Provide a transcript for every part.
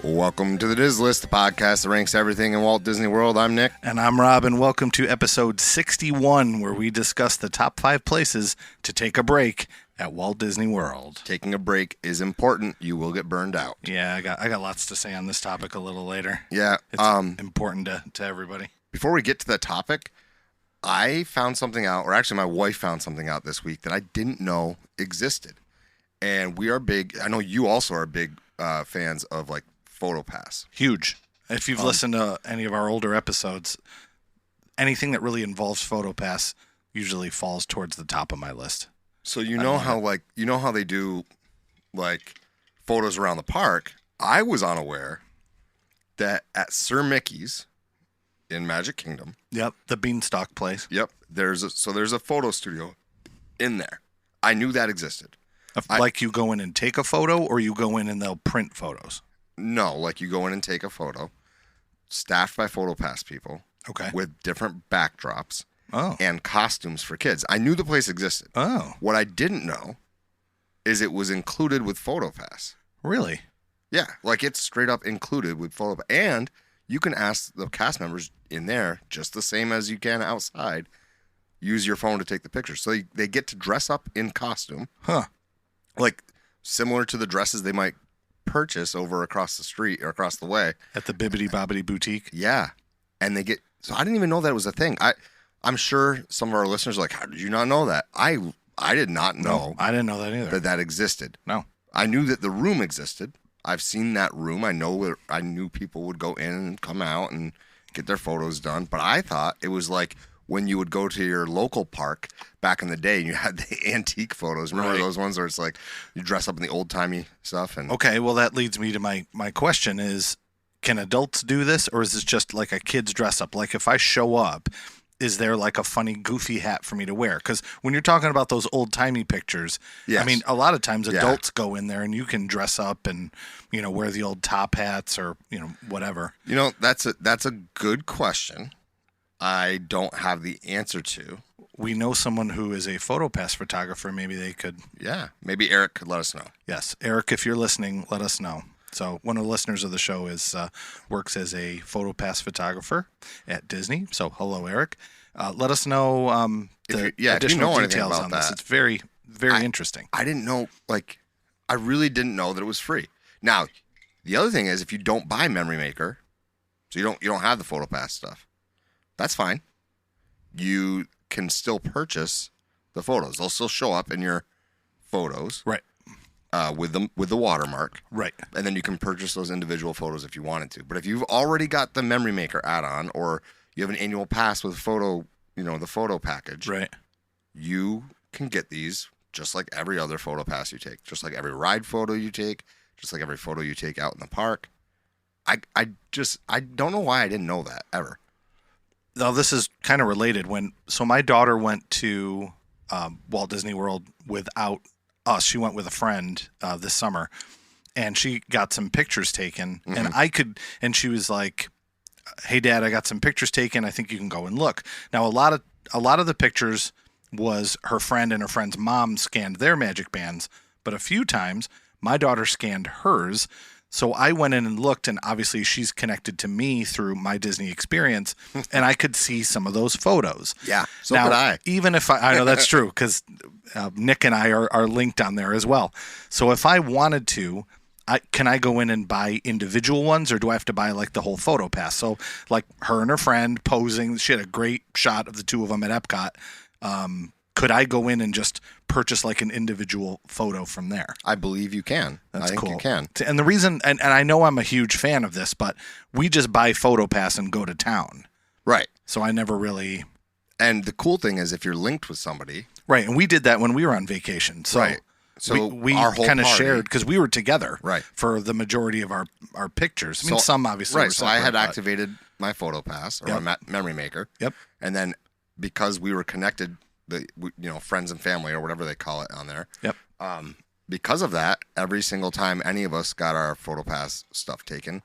Welcome to the Dislist podcast that ranks everything in Walt Disney World. I'm Nick. And I'm Rob, and welcome to episode 61, where we discuss the top 5 places to take a break at Walt Disney World. Taking a break is important. You will get burned out. Yeah, I got lots to say on this topic a little later. Yeah. It's important to everybody. Before we get to that topic, I found something out, or actually my wife found something out this week that I didn't know existed. And we are big, I know you also are big fans of like PhotoPass. Huge. If you've listened to any of our older episodes, anything that really involves PhotoPass usually falls towards the top of my list. So you know how they do like photos around the park? I was unaware that at Sir Mickey's in Magic Kingdom. Yep, the Beanstalk place. Yep, there's a photo studio in there. I knew that existed. Like you go in and take a photo, or you go in and they'll print photos? No, like you go in and take a photo, staffed by PhotoPass people. Okay. With different backdrops. Oh. And costumes for kids. I knew the place existed. Oh. What I didn't know is it was included with PhotoPass. Really? Yeah, like it's straight up included with PhotoPass. And you can ask the cast members in there, just the same as you can outside, use your phone to take the pictures. So they get to dress up in costume. Huh. Like similar to the dresses they might purchase over across the street or across the way. At the Bibbidi Bobbidi Boutique? Yeah. And they get... So I didn't even know that was a thing. I'm sure some of our listeners are like, how did you not know that? I did not know. No, I didn't know that either. That existed. No. I knew that the room existed. I've seen that room. I knew people would go in and come out and get their photos done. But I thought it was like when you would go to your local park back in the day and you had the antique photos. Remember those ones where it's like you dress up in the old-timey stuff? And okay, well, that leads me to my question is, can adults do this, or is this just like a kid's dress up? Like if I show up, is there like a funny, goofy hat for me to wear? Because when you're talking about those old-timey pictures, yes. I mean, a lot of times adults go in there and you can dress up and, wear the old top hats or, whatever. That's a good question. I don't have the answer to. We know someone who is a PhotoPass photographer. Maybe they could. Yeah, maybe Eric could let us know. Yes, Eric, if you're listening, let us know. So one of the listeners of the show works as a PhotoPass photographer at Disney. So hello, Eric. Let us know additional details on this. It's very, very interesting. I didn't know. I really didn't know that it was free. Now, the other thing is, if you don't buy Memory Maker, so you don't have the PhotoPass stuff, that's fine. You can still purchase the photos. They'll still show up in your photos, right? With the watermark, right? And then you can purchase those individual photos if you wanted to. But if you've already got the Memory Maker add-on, or you have an annual pass with the photo package, right? You can get these just like every other PhotoPass you take, just like every ride photo you take, just like every photo you take out in the park. I don't know why I didn't know that ever. Now, this is kind of related. So my daughter went to Walt Disney World without us. She went with a friend this summer, and she got some pictures taken. Mm-hmm. And she was like, "Hey, Dad, I got some pictures taken. I think you can go and look." Now, a lot of the pictures was her friend and her friend's mom scanned their magic bands, but a few times my daughter scanned hers. So I went in and looked, and obviously she's connected to me through my Disney experience, and I could see some of those photos. Yeah, so could I. Even if I know that's true, because Nick and I are linked on there as well. So if I wanted to, can I go in and buy individual ones, or do I have to buy like the whole PhotoPass? So like her and her friend posing, she had a great shot of the two of them at Epcot. Could I go in and just purchase like an individual photo from there? I believe you can. That's cool. You can. And the reason, and I know I'm a huge fan of this, but we just buy PhotoPass and go to town. Right. So I never really. And the cool thing is if you're linked with somebody. Right. And we did that when we were on vacation. So right. So we kind of shared because we were together right. for the majority of our pictures. I mean, some obviously. Right. So I had activated my PhotoPass or my Memory Maker. Yep. And then because we were connected, friends and family or whatever they call it on there. Yep. Because of that, every single time any of us got our PhotoPass stuff taken,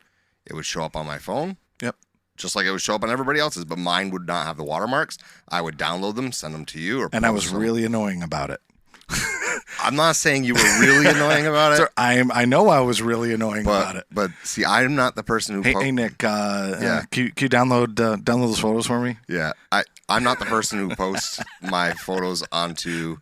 it would show up on my phone. Yep. Just like it would show up on everybody else's, but mine would not have the watermarks. I would download them, send them to you. And I was really annoying about it. I'm not saying you were really annoying about it. So I know I was really annoying about it. But see, I'm not the person who. Hey Nick, can you download those photos for me? Yeah, I'm not the person who posts my photos onto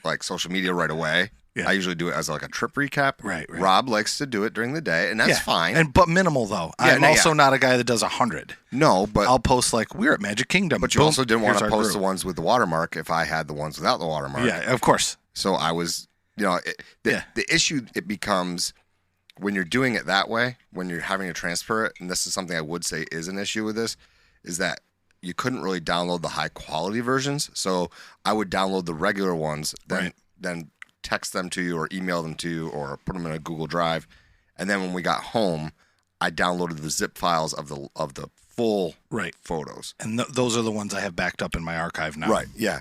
like social media right away. Yeah. I usually do it as like a trip recap. Right. Rob likes to do it during the day, and that's fine. But minimal though. Yeah, I'm also not a guy that does 100. No, but I'll post like we're at Magic Kingdom. But you also didn't want to post the ones with the watermark if I had the ones without the watermark. Yeah, of course. So I was, the issue it becomes when you're doing it that way, when you're having to transfer it, and this is something I would say is an issue with this, is that you couldn't really download the high quality versions. So I would download the regular ones, then text them to you or email them to you or put them in a Google Drive. And then when we got home, I downloaded the zip files of the full photos. And those are the ones I have backed up in my archive now. Right, yeah.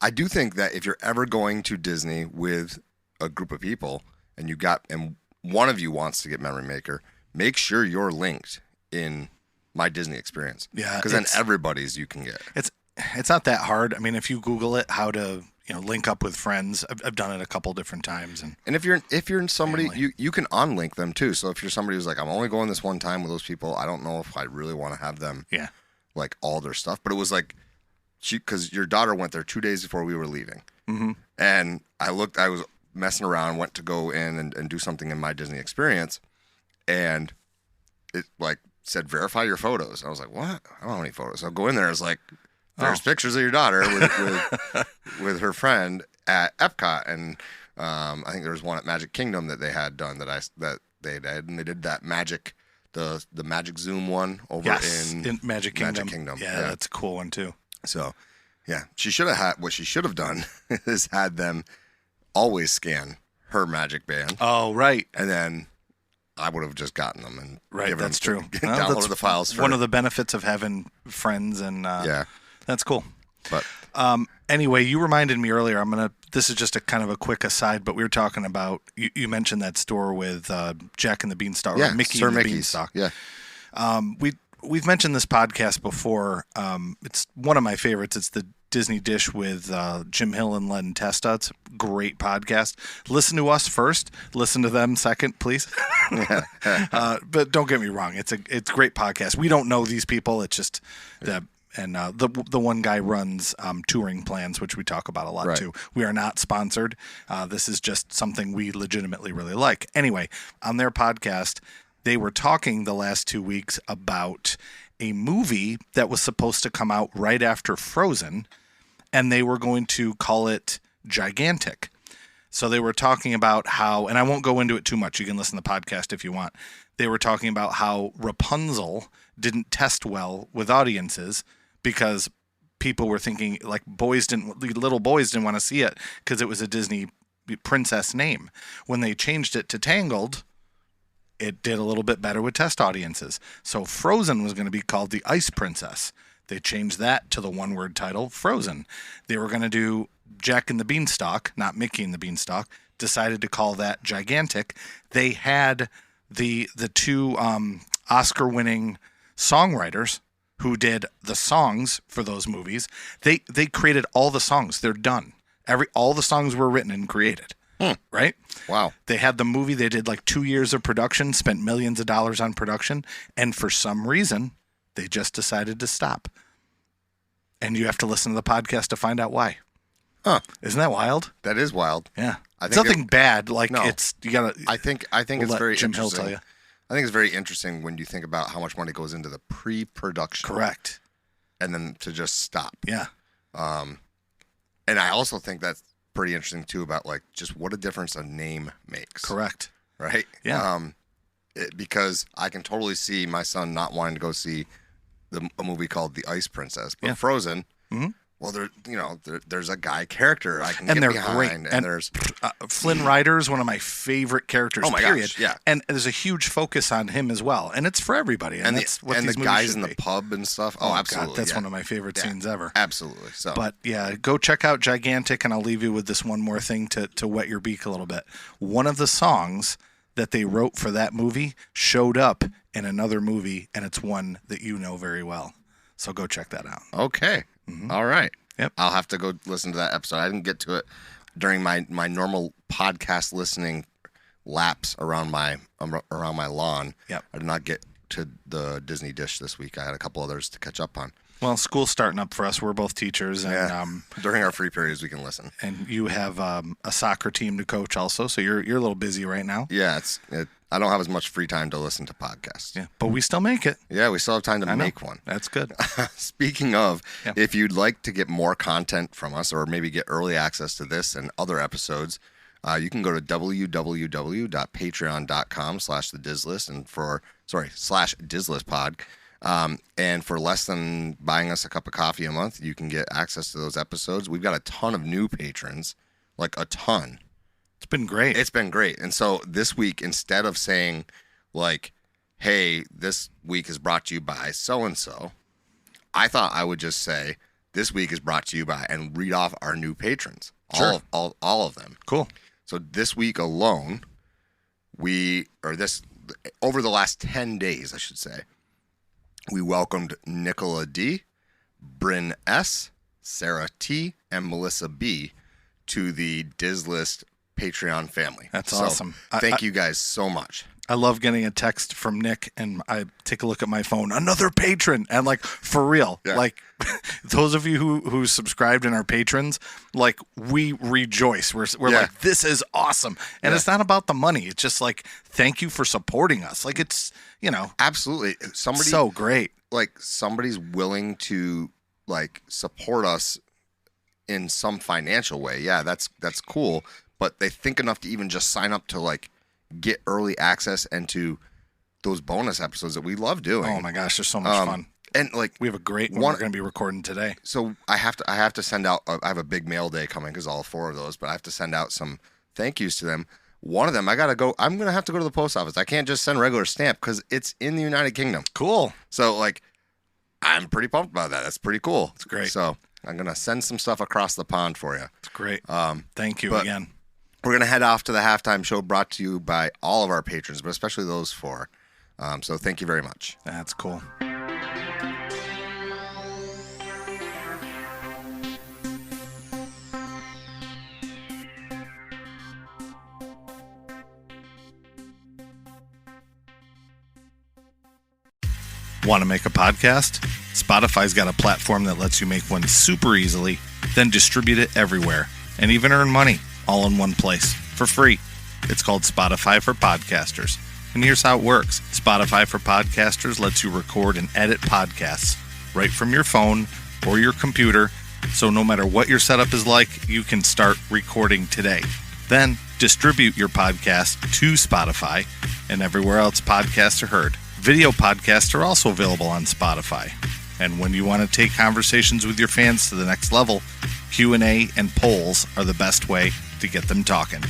I do think that if you're ever going to Disney with a group of people and one of you wants to get Memory Maker, make sure you're linked in My Disney Experience. Yeah. Because then everybody's you can get. It's not that hard. I mean, if you Google it, how to link up with friends. I've done it a couple different times. And if you're somebody, you can unlink them too. So if you're somebody who's like, I'm only going this one time with those people, I don't know if I really want to have them like all their stuff. But it was like, because your daughter went there 2 days before we were leaving. Mm-hmm. And I was messing around, went to go in and do something in My Disney Experience. And it like said, verify your photos. I was like, what? I don't have any photos. So I go in there. It's like, there's pictures of your daughter with her friend at Epcot, and I think there was one at Magic Kingdom that they had done that they did, and they did that magic, the Magic Zoom one over in Magic Kingdom. Yeah, that's a cool one too. So, yeah, what she should have done is had them always scan her Magic Band. Oh, right, and then I would have just gotten them and given that's them true. Downloaded the files. One of the benefits of having friends and that's cool. But anyway, you reminded me earlier. This is just a kind of a quick aside, but we were talking about. You mentioned that store with Jack and the Beanstalk, or Mickey Sir and the Mickey's. Beanstalk. Yeah. We've mentioned this podcast before. It's one of my favorites. It's the Disney Dish with Jim Hill and Len Testa. It's a great podcast. Listen to us first. Listen to them second, please. But don't get me wrong. It's a great podcast. We don't know these people. It's just that. And the one guy runs touring plans, which we talk about a lot too. We are not sponsored. This is just something we legitimately really like. Anyway, on their podcast, they were talking the last 2 weeks about a movie that was supposed to come out right after Frozen, and they were going to call it Gigantic. So they were talking about how, and I won't go into it too much. You can listen to the podcast if you want. They were talking about how Rapunzel didn't test well with audiences because people were thinking like little boys didn't want to see it because it was a Disney princess name. When they changed it to Tangled, it did a little bit better with test audiences. So Frozen was going to be called the Ice Princess. They changed that to the one-word title, Frozen. They were going to do Jack and the Beanstalk, not Mickey and the Beanstalk, decided to call that Gigantic. They had the two Oscar-winning songwriters who did the songs for those movies. They created all the songs. They're done. All the songs were written and created. Right? Wow. They had the movie. They did like 2 years of production, spent millions of dollars on production, and for some reason, they just decided to stop. And you have to listen to the podcast to find out why. Huh. Isn't that wild? That is wild. Yeah. It's nothing bad. Like it's you gotta. I think it's very Jim Hill interesting. Tell you. I think it's very interesting when you think about how much money goes into the pre-production. Correct. And then to just stop. Yeah. And I also think that's pretty interesting too about like just what a difference a name makes. Correct. Right? Yeah. Because I can totally see my son not wanting to go see a movie called The Ice Princess, but Frozen. Mm-hmm. Well, there's a guy character I can get behind, great. And there's Flynn Rider is one of my favorite characters. Oh my gosh, yeah. And there's a huge focus on him as well, and it's for everybody. And that's what these the movies guys should in the be. pub and stuff. Oh, absolutely, God, that's one of my favorite scenes ever. Absolutely. So, but yeah, go check out Gigantic, and I'll leave you with this one more thing to wet your beak a little bit. One of the songs that they wrote for that movie showed up in another movie, and it's one that you know very well. So go check that out. Okay. Mm-hmm. All right. Yep. I'll have to go listen to that episode. I didn't get to it during my normal podcast listening laps around my lawn. Yep. I did not get to the Disney dish this week. I had a couple others to catch up on. Well, school's starting up for us. We're both teachers, and during our free periods, we can listen. And you have a soccer team to coach also, so you're a little busy right now. Yeah, I don't have as much free time to listen to podcasts. Yeah, but we still make it. Yeah, we still have time to make one. That's good. Speaking of, if you'd like to get more content from us, or maybe get early access to this and other episodes, you can go to www.patreon.com/thedislist and /dislistpod. And for less than buying us a cup of coffee a month, you can get access to those episodes. We've got a ton of new patrons, like a ton. It's been great. It's been great. And so this week, instead of saying like, hey, this week is brought to you by so-and-so, I thought I would just say this week is brought to you by, and read off our new patrons. Sure. All of them. Cool. So this week alone, over the last 10 days, I should say, we welcomed Nicola D, Bryn S, Sarah T, and Melissa B to the Dislist Patreon family. That's awesome. Thank you guys so much. I love getting a text from Nick, and I take a look at my phone, another patron, and like, for real, like those of you who subscribed and are patrons, like, we rejoice. We're like, this is awesome. And it's not about the money. It's just like, thank you for supporting us. Like, it's, absolutely. So great. Like, somebody's willing to like support us in some financial way. Yeah, that's cool. But they think enough to even just sign up to like get early access and to those bonus episodes that we love doing. Oh my gosh, they're so much fun. And like, we have a great one we're going to be recording today. So I have to send out. I have a big mail day coming because all 4 of those. But I have to send out some thank yous to them. One of them, I'm gonna have to go to the post office. I can't just send a regular stamp because it's in the United Kingdom. Cool. So like, I'm pretty pumped about that. That's pretty cool. It's great. So I'm gonna send some stuff across the pond for you. It's great. Thank you again. We're gonna head off to the halftime show brought to you by all of our patrons, but especially those 4. So thank you very much. That's cool. Want to make a podcast? Spotify's got a platform that lets you make one super easily, then distribute it everywhere, and even earn money all in one place for free. It's called Spotify for Podcasters. And here's how it works. Spotify for Podcasters lets you record and edit podcasts right from your phone or your computer. So no matter what your setup is like, you can start recording today. Then distribute your podcast to Spotify and everywhere else podcasts are heard. Video podcasts are also available on Spotify. And when you want to take conversations with your fans to the next level, Q&A and polls are the best way to get them talking.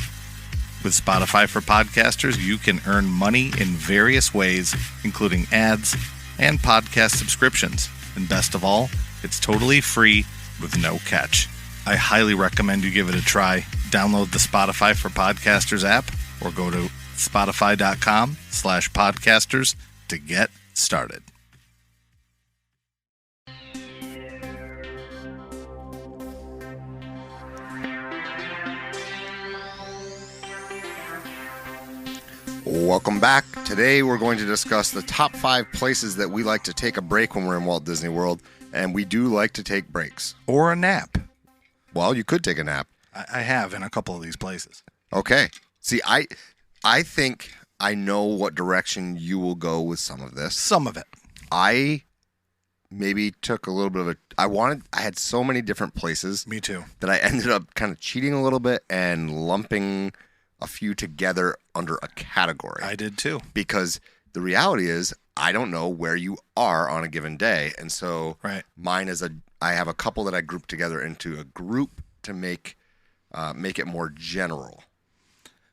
With Spotify for Podcasters, you can earn money in various ways, including ads and podcast subscriptions. And best of all, it's totally free with no catch. I highly recommend you give it a try. Download the Spotify for Podcasters app or go to spotify.com/podcasters to get started. Welcome back. Today we're going to discuss the top 5 places that we like to take a break when we're in Walt Disney World, and we do like to take breaks. Or a nap. Well, you could take a nap. I have in a couple of these places. Okay. See, I think I know what direction you will go with some of this. Some of it. I maybe took a little bit of I had so many different places. Me too. That I ended up kind of cheating a little bit and lumping a few together under a category. I did too. Because the reality is I don't know where you are on a given day. And so mine is I have a couple that I grouped together into a group to make it more general.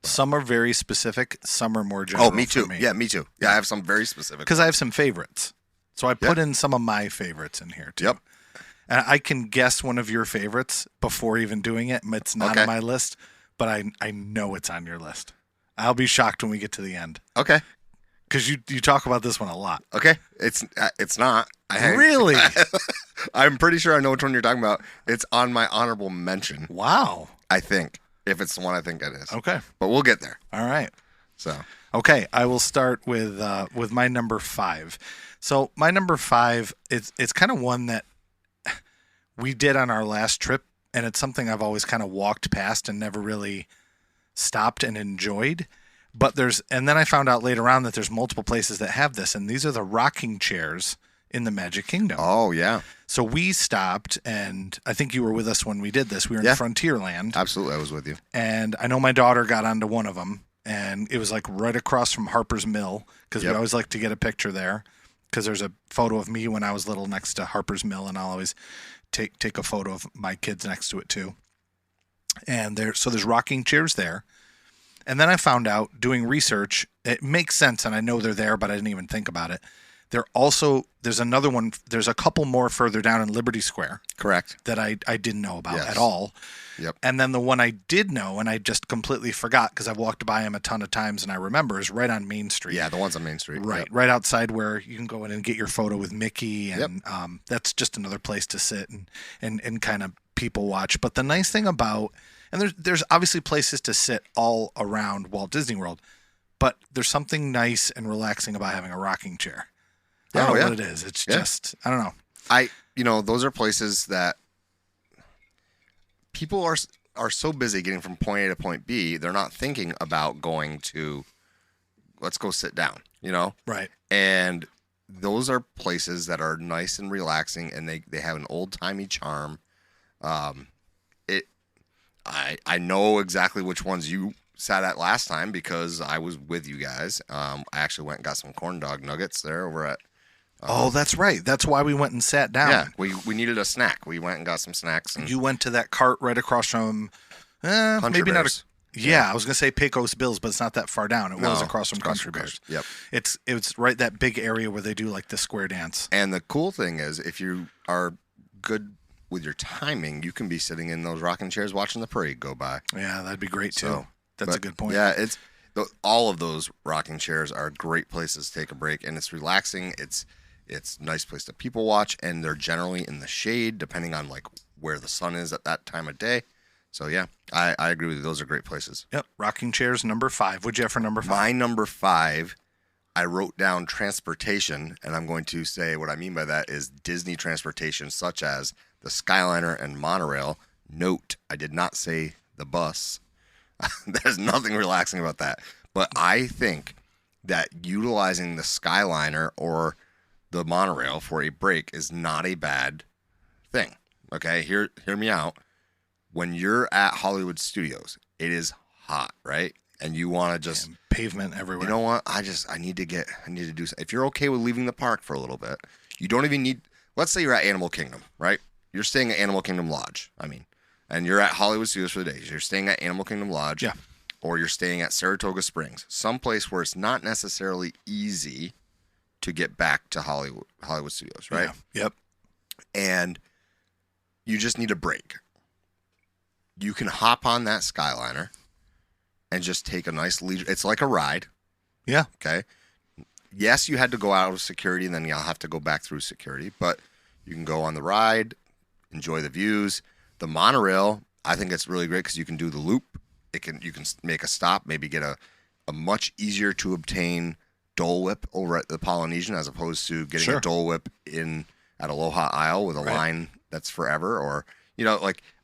Some are very specific. Some are more general. Oh, me too. Yeah, me too. Yeah, I have some very specific. Because I have some favorites. So I put in some of my favorites in here too. Yep. And I can guess one of your favorites before even doing it. It's not on my list, but I know it's on your list. I'll be shocked when we get to the end. Okay. Because you talk about this one a lot. Okay, it's not. Really? I'm pretty sure I know which one you're talking about. It's on my honorable mention. Wow. I think, if it's the one I think it is. Okay. But we'll get there. All right. So. Okay, I will start with my number 5. So my number 5, it's kind of one that we did on our last trip, and it's something I've always kind of walked past and never really stopped and enjoyed. And then I found out later on that there's multiple places that have this, and these are the rocking chairs in the Magic Kingdom. Oh, yeah. So we stopped, and I think you were with us when we did this. We were in Frontierland. Absolutely, I was with you. And I know my daughter got onto one of them, and it was like right across from Harper's Mill, because we always like to get a picture there, because there's a photo of me when I was little next to Harper's Mill, and I'll always take a photo of my kids next to it too. And there's rocking chairs there. And then I found out doing research, it makes sense, and I know they're there, but I didn't even think about it. There's another one, there's a couple more further down in Liberty Square. Correct. That I didn't know about at all. Yep. And then the one I did know, and I just completely forgot because I've walked by them a ton of times and I remember, is right on Main Street. Yeah, the one's on Main Street. Right. Right outside where you can go in and get your photo with Mickey. And that's just another place to sit and kind of people watch. But the nice thing about, and there's obviously places to sit all around Walt Disney World, but there's something nice and relaxing about having a rocking chair. I don't know what it is. It's just, I don't know. Those are places that people are so busy getting from point A to point B, they're not thinking about going to, let's go sit down, Right. And those are places that are nice and relaxing, and they have an old-timey charm. I know exactly which ones you sat at last time because I was with you guys. I actually went and got some corn dog nuggets there over at... oh, that's right. That's why we went and sat down. Yeah, we needed a snack. We went and got some snacks. And you went to that cart right across from... maybe Bears. not... I was going to say Pecos Bills, but it's not that far down. It was across from Country Bears. Yep. It's right that big area where they do like the square dance. And the cool thing is, if you are good with your timing, you can be sitting in those rocking chairs watching the parade go by. Yeah, that'd be great too. That's a good point. Yeah, all of those rocking chairs are great places to take a break, and it's relaxing. It's a nice place to people watch, and they're generally in the shade, depending on like where the sun is at that time of day. So yeah, I agree with you. Those are great places. Yep, rocking chairs number 5. What'd you have for number 5? My number 5, I wrote down transportation, and I'm going to say what I mean by that is Disney transportation, such as the Skyliner and monorail. Note, I did not say the bus. There's nothing relaxing about that. But I think that utilizing the Skyliner or the monorail for a break is not a bad thing. Okay, hear me out. When you're at Hollywood Studios, it is hot, right? And you want to just... pavement everywhere. You know what? I need to do... If you're okay with leaving the park for a little bit, you don't even need... Let's say you're at Animal Kingdom, right? You're staying at Animal Kingdom Lodge, and you're at Hollywood Studios for the day. You're staying at Animal Kingdom Lodge, or you're staying at Saratoga Springs, someplace where it's not necessarily easy to get back to Hollywood Studios, right? Yeah. Yep. And you just need a break. You can hop on that Skyliner and just take a nice leisure. It's like a ride. Yeah. Okay. Yes, you had to go out of security, and then you'll have to go back through security, but you can go on the ride, enjoy the views. The monorail, I think it's really great because you can do the loop. You can make a stop, maybe get a much easier to obtain Dole Whip over at the Polynesian as opposed to getting a Dole Whip in at Aloha Isle with a line that's forever. Or,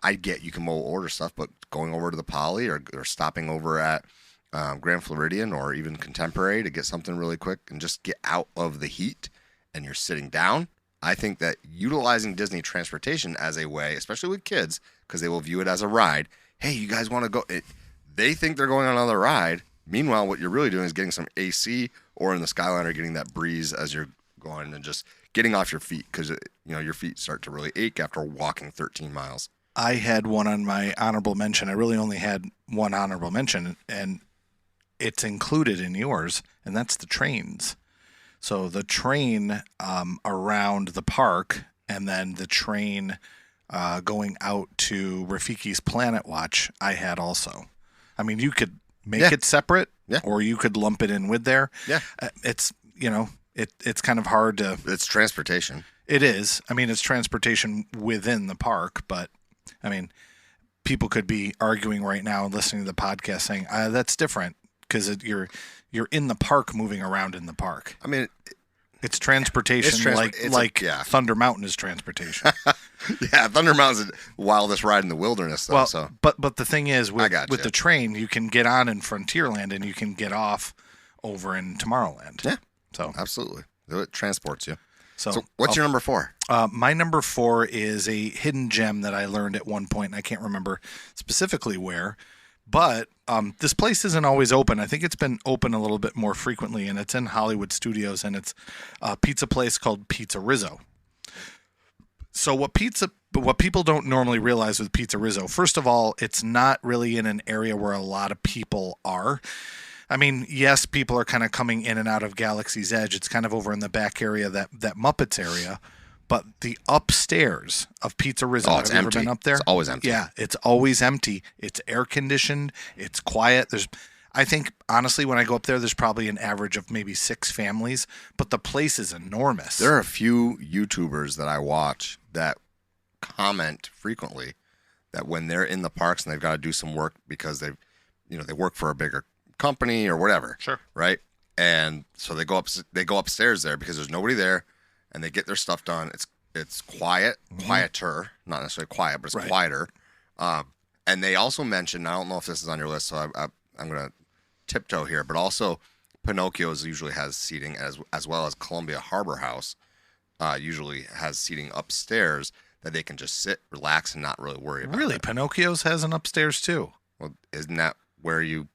I get you can order stuff, but going over to the Poly or stopping over at Grand Floridian or even Contemporary to get something really quick and just get out of the heat and you're sitting down. I think that utilizing Disney transportation as a way, especially with kids, because they will view it as a ride. Hey, you guys want to go? They think they're going on another ride. Meanwhile, what you're really doing is getting some AC or in the Skyliner, getting that breeze as you're going and just getting off your feet because, your feet start to really ache after walking 13 miles. I had one on my honorable mention. I really only had one honorable mention, and it's included in yours, and that's the trains. So the train around the park, and then the train going out to Rafiki's Planet Watch, I had also. I mean, you could make Yeah. it separate, Yeah. or you could lump it in with there. Yeah. It's, it's kind of hard to. It's transportation. It is. I mean, it's transportation within the park, but I mean, people could be arguing right now and listening to the podcast saying that's different because you're in the park, moving around in the park. I mean, It's transportation, Thunder Mountain is transportation. yeah, Thunder Mountain's the wildest ride in the wilderness, though. Well, so. but the thing is, with gotcha. the train, you can get on in Frontierland and you can get off over in Tomorrowland. Yeah, so absolutely, it transports you. So what's your number 4? My number 4 is a hidden gem that I learned at one point, and I can't remember specifically where. But this place isn't always open. I think it's been open a little bit more frequently, and it's in Hollywood Studios, and it's a pizza place called Pizza Rizzo. So what people don't normally realize with Pizza Rizzo, first of all, it's not really in an area where a lot of people are. I mean, yes, people are kind of coming in and out of Galaxy's Edge. It's kind of over in the back area, that Muppets area. But the upstairs of Pizza Rizzo, it's have you empty. ever been up there? It's always empty. Yeah, it's always empty. It's air conditioned. It's quiet. I think, honestly, when I go up there, there's probably an average of maybe 6 families, but the place is enormous. There are a few YouTubers that I watch that comment frequently that when they're in the parks and they've got to do some work because they work for a bigger company or whatever. Sure. Right? And so they go upstairs there because there's nobody there, and they get their stuff done. It's quiet, quieter, not necessarily quiet, but it's quieter. And they also mentioned, I don't know if this is on your list, so I'm going to tiptoe here, but also Pinocchio's usually has seating as well as Columbia Harbor House usually has seating upstairs that they can just sit, relax, and not really worry about. Really? Pinocchio's has an upstairs too? Well, isn't that where you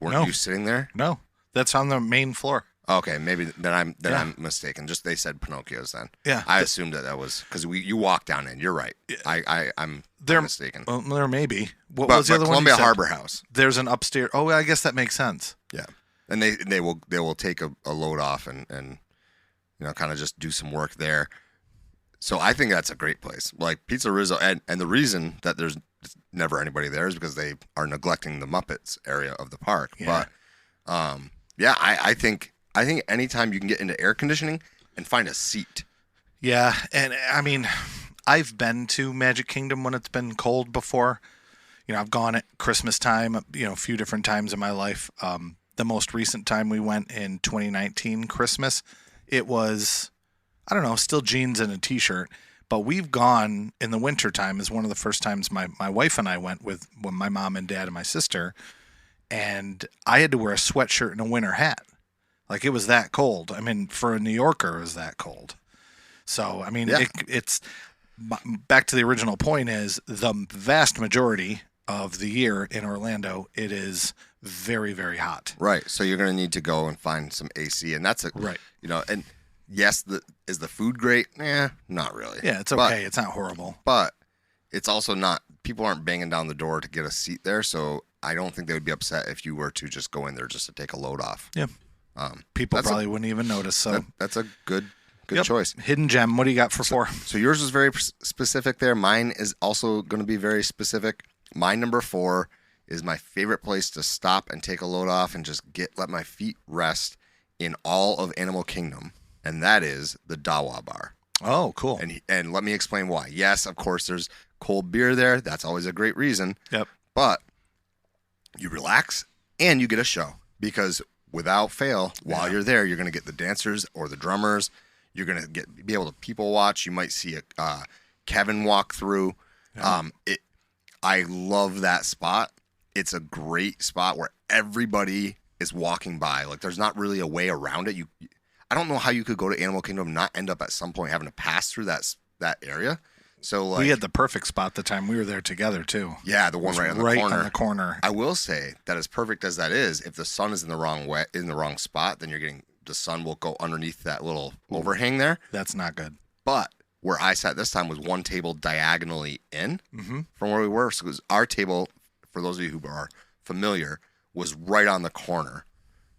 weren't No. you sitting there? No, that's on the main floor. Okay, maybe then I'm mistaken. Just they said Pinocchio's then. Yeah, I assumed that was because you walked down in. You're right. I'm mistaken. Well, there may be. What But was the other Columbia one? Harbor House. There's an upstairs. Oh, I guess that makes sense. Yeah, and they will take a load off and kind of just do some work there. So I think that's a great place, like Pizza Rizzo, and the reason that there's never anybody there is because they are neglecting the Muppets area of the park. Yeah. But I think anytime you can get into air conditioning and find a seat. Yeah, and I mean, I've been to Magic Kingdom when it's been cold before. I've gone at Christmas time, a few different times in my life. The most recent time we went in 2019 Christmas, it was, I don't know, still jeans and a t-shirt. But we've gone in the wintertime is one of the first times my wife and I went with when my mom and dad and my sister, and I had to wear a sweatshirt and a winter hat. Like, it was that cold. I mean, for a New Yorker, it was that cold. So, I mean, it's back to the original point is the vast majority of the year in Orlando, it is very, very hot. Right. So you're going to need to go and find some AC, and that's right. And yes, is the food great? Not really. Yeah, it's okay. It's not horrible. But it's also not, people aren't banging down the door to get a seat there, so I don't think they would be upset if you were to just go in there just to take a load off. Yeah. People probably wouldn't even notice. So that's a good choice. Hidden gem. What do you got for 4? So yours was very specific there. Mine is also going to be very specific. My number 4 is my favorite place to stop and take a load off and just let my feet rest in all of Animal Kingdom, and that is the Dawa Bar. Oh, cool. And let me explain why. Yes, of course, there's cold beer there. That's always a great reason. Yep. But you relax and you get a show because without fail, while you're there, you're going to get the dancers or the drummers. You're going to be able to people watch. You might see a Kevin walk through. Yeah. I love that spot. It's a great spot where everybody is walking by. Like, there's not really a way around it. I don't know how you could go to Animal Kingdom and not end up at some point having to pass through that area. So, like, we had the perfect spot the time we were there together too. Yeah, the one right on the corner. I will say that as perfect as that is, if the sun is in the wrong spot, then the sun will go underneath that little overhang there. That's not good. But where I sat this time was one table diagonally in from where we were. So it was our table, for those of you who are familiar, was right on the corner,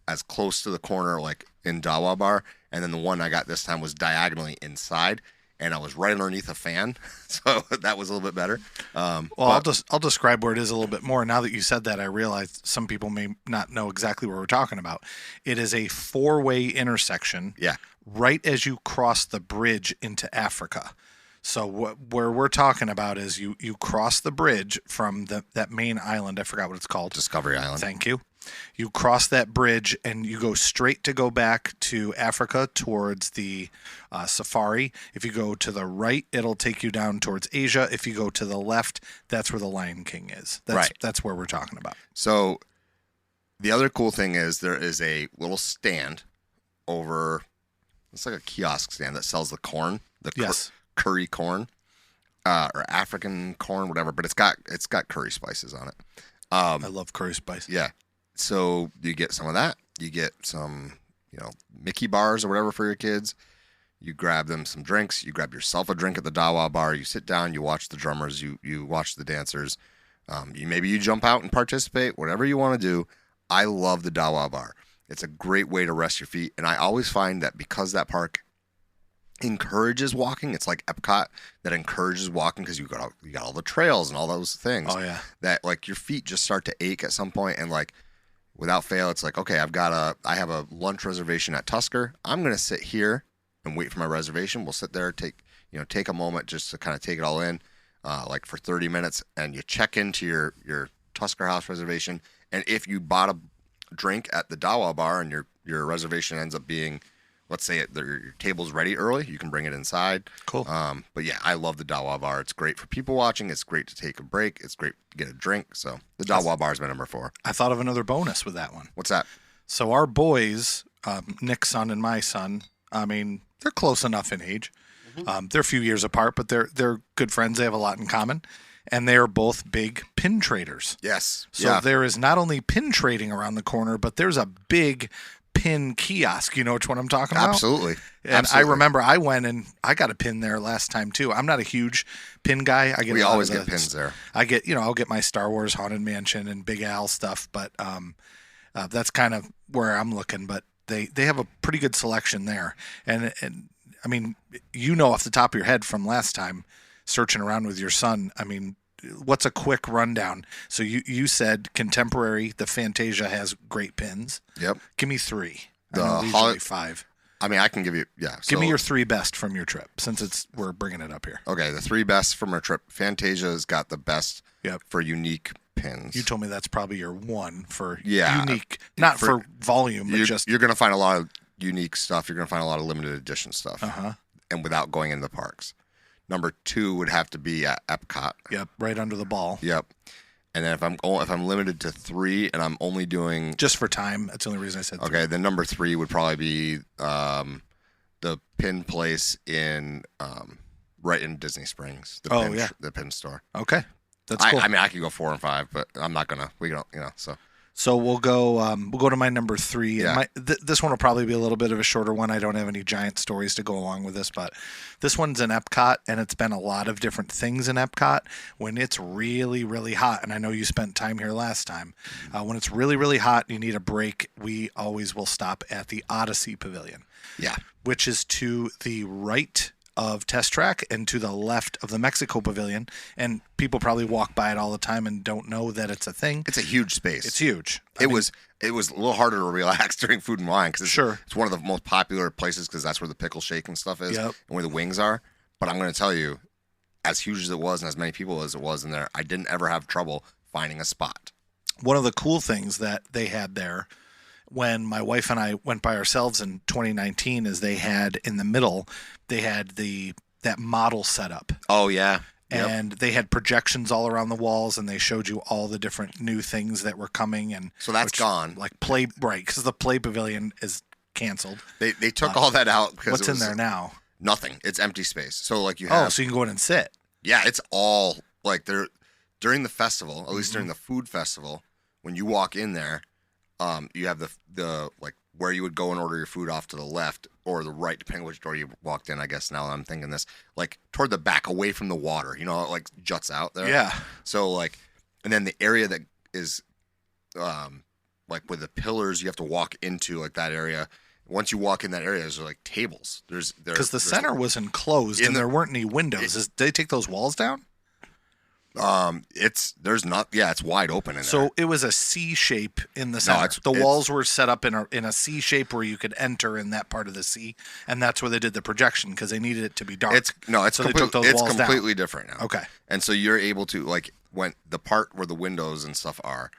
as close to the corner like in Dawa Bar, and then the one I got this time was diagonally inside. and I was right underneath a fan, so that was a little bit better. Well, I'll describe where it is a little bit more. Now that you said that, I realized some people may not know exactly what we're talking about. It is a 4-way intersection. Yeah. Right as you cross the bridge into Africa. So where we're talking about is you cross the bridge from that main island. I forgot what it's called. Discovery Island. Thank you. You cross that bridge and you go straight to go back to Africa towards the safari. If you go to the right, it'll take you down towards Asia. If you go to the left, that's where the Lion King is. That's where we're talking about. So the other cool thing is there is a little stand over. It's like a kiosk stand that sells the corn, curry corn, or African corn, whatever. But it's got curry spices on it. I love curry spice. Yeah. So you get some of that. You get some, Mickey bars or whatever for your kids. You grab them some drinks. You grab yourself a drink at the Dawa bar. You sit down. You watch the drummers. You watch the dancers. Maybe you jump out and participate. Whatever you want to do. I love the Dawa bar. It's a great way to rest your feet. And I always find that because that park encourages walking, it's like Epcot that encourages walking because you got all the trails and all those things. Oh yeah. That like your feet just start to ache at some point, and like without fail, it's like, okay, I have a lunch reservation at Tusker. I'm gonna sit here and wait for my reservation. We'll sit there, take a moment just to kind of take it all in, like for 30 minutes, and you check into your Tusker House reservation. And if you bought a drink at the Dawa bar and your reservation ends up being, let's say your table's ready early, you can bring it inside. Cool. But yeah, I love the Dawa bar. It's great for people watching. It's great to take a break. It's great to get a drink. So the Dawa bar is my number 4. I thought of another bonus with that one. What's that? So our boys, Nick's son and my son, I mean, they're close enough in age. Mm-hmm. They're a few years apart, but they're good friends. They have a lot in common. And they are both big pin traders. Yes. So there is not only pin trading around the corner, but there's a big pin kiosk. You know which one I'm talking about? Absolutely. And I remember I went and I got a pin there last time too. I'm not a huge pin guy. We always get pins there. I get, I'll get my Star Wars Haunted Mansion and Big Al stuff, but that's kind of where I'm looking. But they have a pretty good selection there. And I mean, off the top of your head from last time, searching around with your son, I mean, what's a quick rundown? So you said contemporary, the Fantasia has great pins. Yep. Give me 3. Usually 5. I mean, I can give you, yeah. Give me your 3 best from your trip, since we're bringing it up here. Okay, the 3 best from our trip. Fantasia's got the best for unique pins. You told me that's probably your 1 for unique, not for volume, but just... You're going to find a lot of unique stuff. You're going to find a lot of limited edition stuff. Uh-huh. And without going into the parks. Number 2 would have to be at Epcot. Yep, right under the ball. Yep. And then if I'm limited to 3 and I'm only doing just for time, that's the only reason I said 3. Okay, then number 3 would probably be the pin place in right in Disney Springs. The pin store. Okay, that's cool. I mean, I could go 4 and 5, but I'm not gonna. We don't, so. So we'll go to my number 3. Yeah. And this one will probably be a little bit of a shorter one. I don't have any giant stories to go along with this, but this one's in Epcot, and it's been a lot of different things in Epcot. When it's really, really hot, and I know you spent time here last time, when it's really, really hot, you need a break, we always will stop at the Odyssey Pavilion. Yeah. Which is to the right of Test Track and to the left of the Mexico Pavilion, and people probably walk by it all the time and don't know that it's a thing. It's a huge space. It's huge. It was a little harder to relax during Food and Wine because it's one of the most popular places because that's where the pickle shake and stuff is and where the wings are. But I'm going to tell you, as huge as it was and as many people as it was in there, I didn't ever have trouble finding a spot. One of the cool things that they had there when my wife and I went by ourselves in 2019 is they had in the middle, they had that model setup. Oh, yeah. And they had projections all around the walls, and they showed you all the different new things that were coming. And so that's gone. Like because the Play Pavilion is canceled. They took all that out. Because what's in there now? Nothing. It's empty space. So like you have. Oh, so you can go in and sit. Yeah, it's all like during the festival, at least during the food festival, when you walk in there, you have the like where you would go and order your food off to the left or the right, depending on which door you walked in. I guess now I'm thinking this, like toward the back, away from the water. You know, it like juts out there. Yeah. So like, and then the area that is, like with the pillars, you have to walk into like that area. Once you walk in that area, there's like tables. Because the center was enclosed and there weren't any windows. Did they take those walls down? It's wide open in there. So it was a C shape in the center. The walls were set up in a C shape where you could enter in that part of the C, and that's where they did the projection because they needed it to be dark. It's completely different now. Okay. And so you're able to, like, when the part where the windows and stuff are,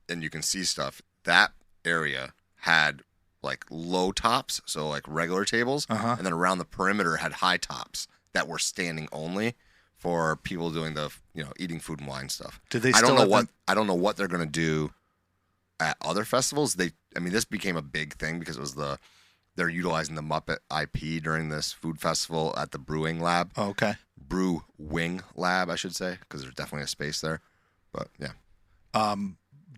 and you can see stuff, that area had like low tops, so like regular tables, and then around the perimeter had high tops that were standing only for people doing the, eating food and wine stuff. Did they? I don't know what they're gonna do at other festivals. This became a big thing because it was they're utilizing the Muppet IP during this food festival at the Brewing Lab. Oh, okay. Brew Wing Lab, I should say, because there's definitely a space there. But yeah.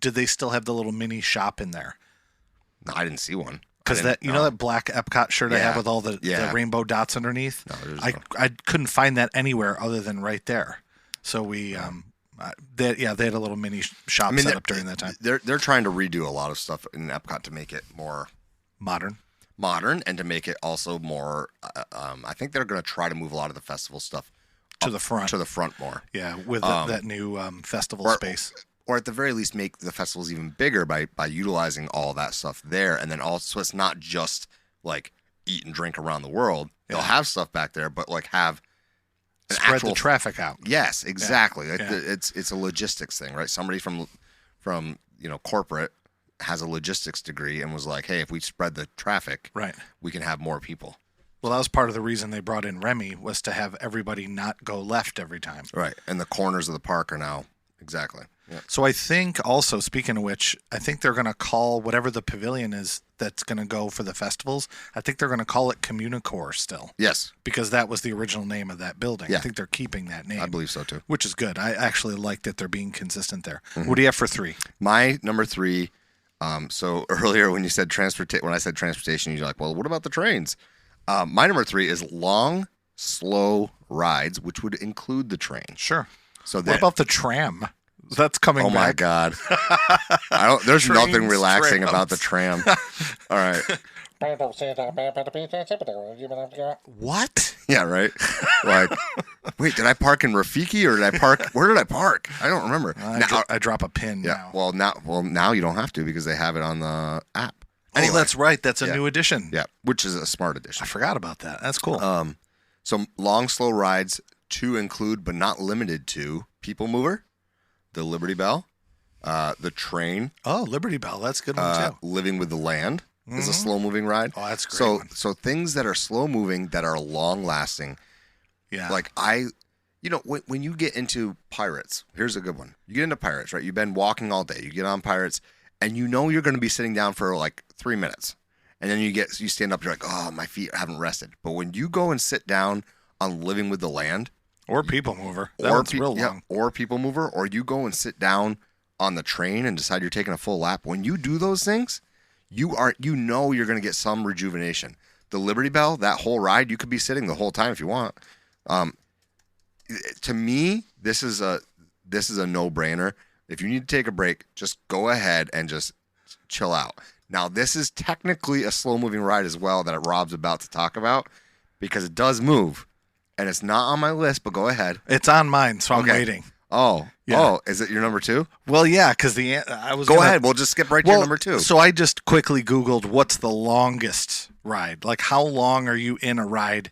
Did they still have the little mini shop in there? No, I didn't see one. Because that that black Epcot shirt I have with all the rainbow dots underneath. No, I couldn't find that anywhere other than right there. So we they had a little mini shop set up during that time. They're trying to redo a lot of stuff in Epcot to make it more modern, and to make it also more. I think they're going to try to move a lot of the festival stuff to the front more. Yeah, with that new festival space. Or at the very least, make the festivals even bigger by utilizing all that stuff there. And then also, it's not just like eat and drink around the world. Yeah. They'll have stuff back there, but like have spread the traffic out. Yes, exactly. Yeah. It's a logistics thing, right? Somebody from corporate has a logistics degree and was like, hey, if we spread the traffic, right, we can have more people. Well, that was part of the reason they brought in Remy, was to have everybody not go left every time. Right. And the corners of the park are now exactly. Yeah. So I think also, speaking of which, I think they're going to call whatever the pavilion is that's going to go for the festivals, I think they're going to call it Communicore still. Yes. Because that was the original name of that building. Yeah. I think they're keeping that name. I believe so too. Which is good. I actually like that they're being consistent there. Mm-hmm. What do you have for 3? My number 3, so earlier when you said when I said transportation, you're like, well, what about the trains? My number 3 is long, slow rides, which would include the train. Sure. So what about the tram? That's coming back. Oh my God. There's nothing relaxing about the tram. All right. What? Yeah, right. Like, wait, did I park in Rafiki or where did I park? I don't remember. I drop a pin now. Well, now you don't have to because they have it on the app. Anyway, that's right. That's a new addition. Yeah, which is a smart addition. I forgot about that. That's cool. So long, slow rides to include, but not limited to, People Mover, the Liberty Bell, the train. Oh, Liberty Bell. That's a good one, too. Living with the Land is a slow-moving ride. Oh, that's great. So things that are slow-moving that are long-lasting. Yeah. Like when you get into Pirates, here's a good one. You get into Pirates, right? You've been walking all day. You get on Pirates, and you know you're going to be sitting down for like 3 minutes. And then you stand up, you're like, oh, my feet haven't rested. But when you go and sit down on Living with the Land, or People Mover. That one's real long. Or People Mover. Or you go and sit down on the train and decide you're taking a full lap. When you do those things, you're going to get some rejuvenation. The Liberty Bell, that whole ride, you could be sitting the whole time if you want. To me, this is a no-brainer. If you need to take a break, just go ahead and just chill out. Now, this is technically a slow-moving ride as well that Rob's about to talk about because it does move. And it's not on my list, but go ahead. It's on mine, so I'm waiting. Oh, is it your number 2? Well, yeah, because I was. Go ahead. We'll just skip right to your number 2. So I just quickly Googled what's the longest ride. Like, how long are you in a ride?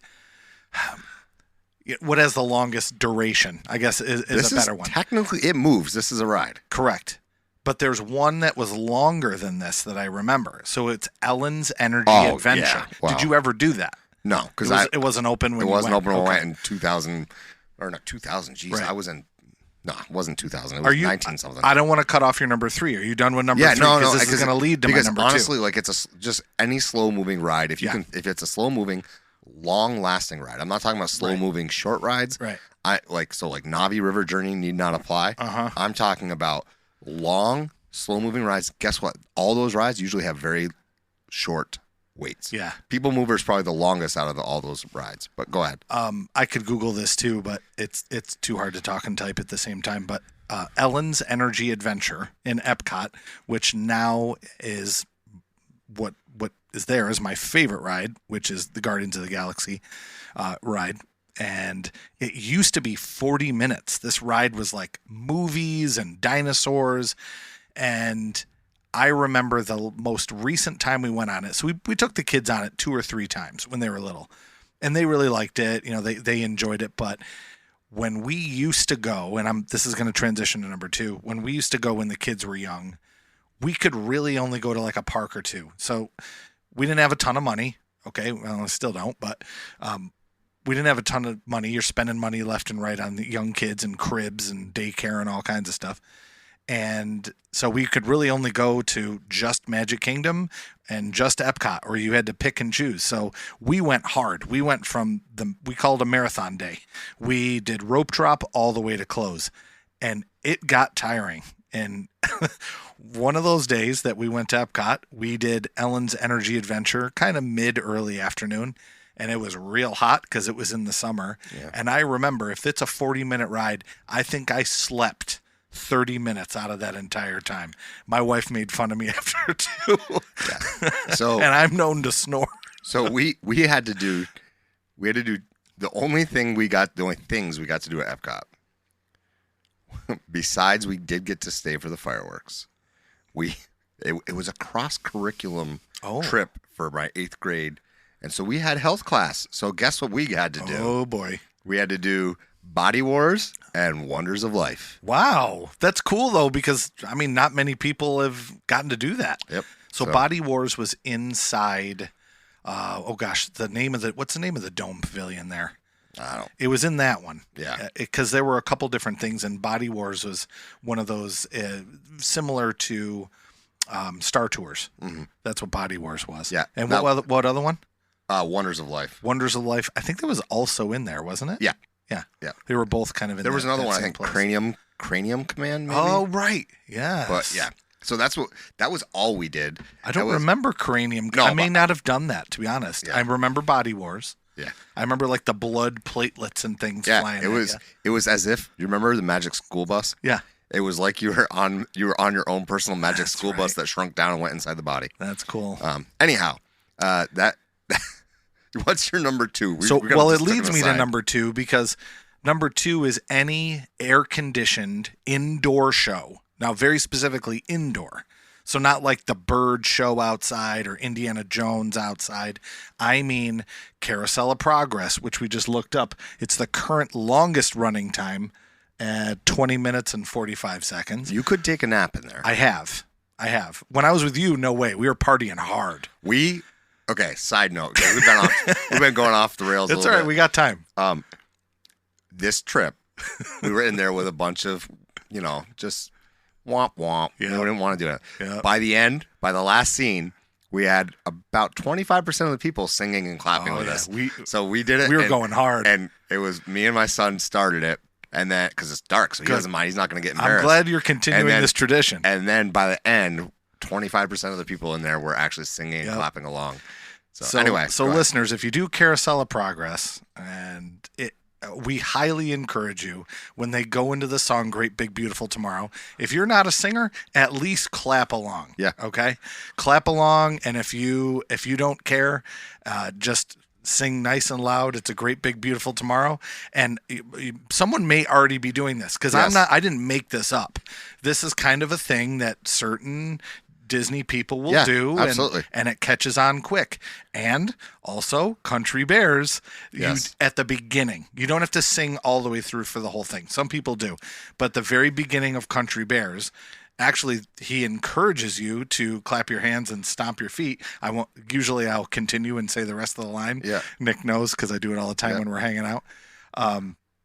What has the longest duration? I guess is a better one. Technically, it moves. This is a ride. Correct. But there's one that was longer than this that I remember. So it's Ellen's Energy Adventure. Yeah. Wow. Did you ever do that? No, because it wasn't open when it you wasn't went. open when I went in 2000 or not 2000. Jeez, right. I was in. No, it wasn't 2000. It was 19 something. I don't want to cut off your number 3. Are you done with number 3? No. Because this is going to lead to my number 2. Because honestly, like just any slow moving ride. If if it's a slow moving, long lasting ride. I'm not talking about slow moving short rides. Right. Like Navi River Journey need not apply. I'm talking about long slow moving rides. Guess what? All those rides usually have very short waits. Yeah. People Mover is probably the longest out of all those rides. But go ahead. I could Google this too, but it's too hard to talk and type at the same time. But Ellen's Energy Adventure in Epcot, which now is what is there is my favorite ride, which is the Guardians of the Galaxy ride. And it used to be 40 minutes. This ride was like movies and dinosaurs. And I remember the most recent time we went on it. So we took the kids on it 2 or 3 times when they were little. And they really liked it. You know, they enjoyed it. But when we used to go, and this is going to transition to number 2. When we used to go when the kids were young, we could really only go to like a park or 2. So we didn't have a ton of money. Okay, well, I still don't, but we didn't have a ton of money. You're spending money left and right on the young kids and cribs and daycare and all kinds of stuff. And so we could really only go to just Magic Kingdom and just Epcot, or you had to pick and choose. So we went hard. We went we called a marathon day. We did rope drop all the way to close, and it got tiring. And one of those days that we went to Epcot, we did Ellen's Energy Adventure kind of early afternoon. And it was real hot because it was in the summer. Yeah. And I remember, if it's a 40-minute ride, I think I slept 30 minutes out of that entire time. My wife made fun of me after too. Yeah. So, and I'm known to snore. So we had to do the only things we got to do at Epcot. Besides, we did get to stay for the fireworks. It was a cross curriculum trip for my 8th grade. And so we had health class. So guess what we had to do? Oh, boy. We had to do Body Wars and Wonders of Life. Wow. That's cool, though, because, I mean, not many people have gotten to do that. Yep. So Body Wars was inside, what's the name of the Dome Pavilion there? I don't. It was in that one. Yeah. Because there were a couple different things, and Body Wars was one of those similar to Star Tours. Mm-hmm. That's what Body Wars was. Yeah. And what other one? Wonders of Life. Wonders of Life. I think that was also in there, wasn't it? Yeah. Yeah. Yeah. They were both kind of in there. There was another one, I think, Cranium Command, maybe? Oh, right. Yeah. But, yeah. So that was all we did. I don't remember Cranium. No, I may not have done that, to be honest. Yeah. I remember Body Wars. Yeah. I remember like the blood platelets and things flying. It was as if, you remember the Magic School Bus? Yeah. It was like you were on your own personal Magic School Bus that shrunk down and went inside the body. That's cool. Anyhow, what's your number 2? It leads me to number 2 because number 2 is any air-conditioned indoor show. Now, very specifically indoor. So not like the Bird show outside or Indiana Jones outside. I mean Carousel of Progress, which we just looked up. It's the current longest running time at 20 minutes and 45 seconds. You could take a nap in there. I have. When I was with you, no way. We were partying hard. Okay, side note. We've been going off the rails. That's all right. Bit. We got time. This trip, we were in there with a bunch of, just womp womp. Yeah. We didn't want to do it. Yeah. By the last scene, we had about 25% of the people singing and clapping with us. So we did it. We were going hard. And it was me and my son started it. And then, because it's dark, so he doesn't mind. He's not going to get embarrassed. I'm glad you're continuing this tradition. And then by the end, 25% of the people in there were actually singing and clapping along. So anyway. So listeners, if you do Carousel of Progress, and we highly encourage you when they go into the song Great Big Beautiful Tomorrow, if you're not a singer, at least clap along. Yeah. Okay? Clap along, and if you don't care, just sing nice and loud. It's a great big beautiful tomorrow. And someone may already be doing this because I didn't make this up. This is kind of a thing that certain Disney people will do. Absolutely. And it catches on quick. And also Country Bears, at the beginning, you don't have to sing all the way through for the whole thing. Some people do, but the very beginning of Country Bears, actually, he encourages you to clap your hands and stomp your feet. I'll continue and say the rest of the line. Yeah. Nick knows because I do it all the time when we're hanging out.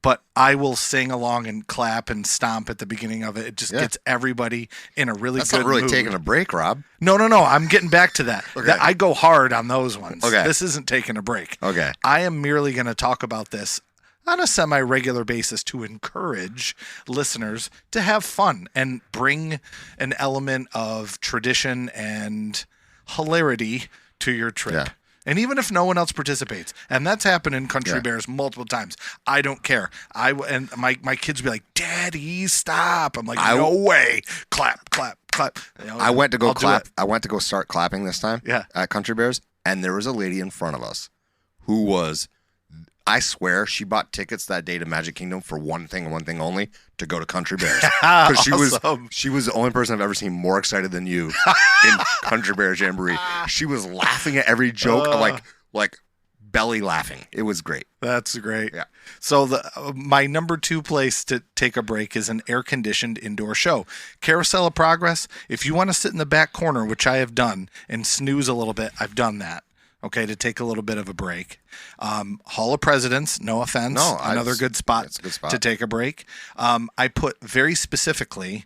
But I will sing along and clap and stomp at the beginning of it. It just gets everybody in a really good mood. That's not really taking a break, Rob. No. I'm getting back to that. Okay. I go hard on those ones. Okay. This isn't taking a break. Okay. I am merely going to talk about this on a semi-regular basis to encourage listeners to have fun and bring an element of tradition and hilarity to your trip. Yeah. And even if no one else participates, and that's happened in Country Bears multiple times, I don't care. And my kids will be like, "Daddy, stop!" I'm like, "No way!" Clap. clap. I went to go I'll do clap. it. I went to go start clapping this time. Yeah. At Country Bears, and there was a lady in front of us who was, I swear, she bought tickets that day to Magic Kingdom for one thing and one thing only, to go to Country Bears. Because she was the only person I've ever seen more excited than you in Country Bears Jamboree. She was laughing at every joke, like belly laughing. It was great. That's great. Yeah. So my number 2 place to take a break is an air-conditioned indoor show. Carousel of Progress, if you want to sit in the back corner, which I have done, and snooze a little bit, I've done that, okay, to take a little bit of a break. Hall of Presidents, no offense, another good spot, it's a good spot to take a break. I put very specifically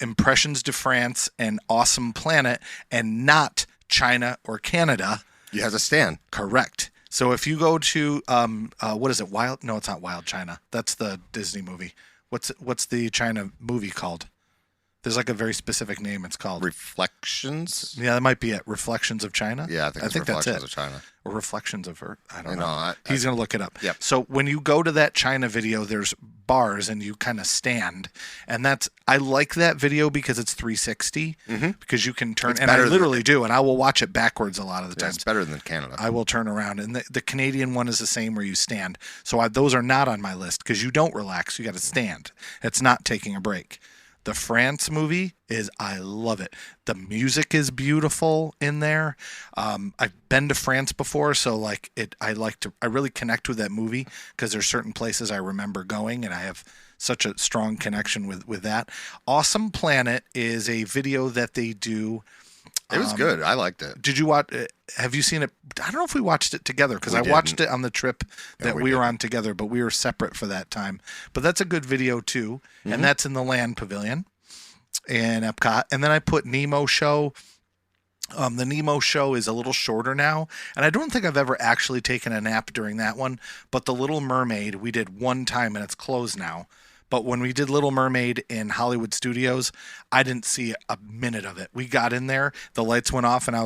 Impressions de France and Awesome Planet, and not China or Canada. You have to stand. Correct. So if you go to what is it? Wild? No, it's not Wild China. That's the Disney movie. What's the China movie called? There's like a very specific name. It's called Reflections. Yeah, that might be it. Reflections of China. Yeah, I think that's Reflections it. of China. Or Reflections of Earth. I don't know. He's going to look it up. Yep. So when you go to that China video, there's bars and you kind of stand, and I like that video because it's 360 because you can turn. And I literally do, and I will watch it backwards a lot of the times. It's better than Canada. I will turn around, and the Canadian one is the same where you stand. So those are not on my list because you don't relax. You got to stand. It's not taking a break. The France movie I love it. The music is beautiful in there. I've been to France before, so I really connect with that movie because there's certain places I remember going, and I have such a strong connection with that. Awesome Planet is a video that they do. It was good. I liked it. Did you watch? Have you seen it? I don't know if we watched it together because I watched it on the trip that we were on together, but we were separate for that time. But that's a good video too, and that's in the Land Pavilion in Epcot. And then I put Nemo Show. The Nemo Show is a little shorter now, and I don't think I've ever actually taken a nap during that one. But the Little Mermaid we did one time, and it's closed now. But when we did Little Mermaid in Hollywood Studios, I didn't see a minute of it. We got in there, the lights went off, and I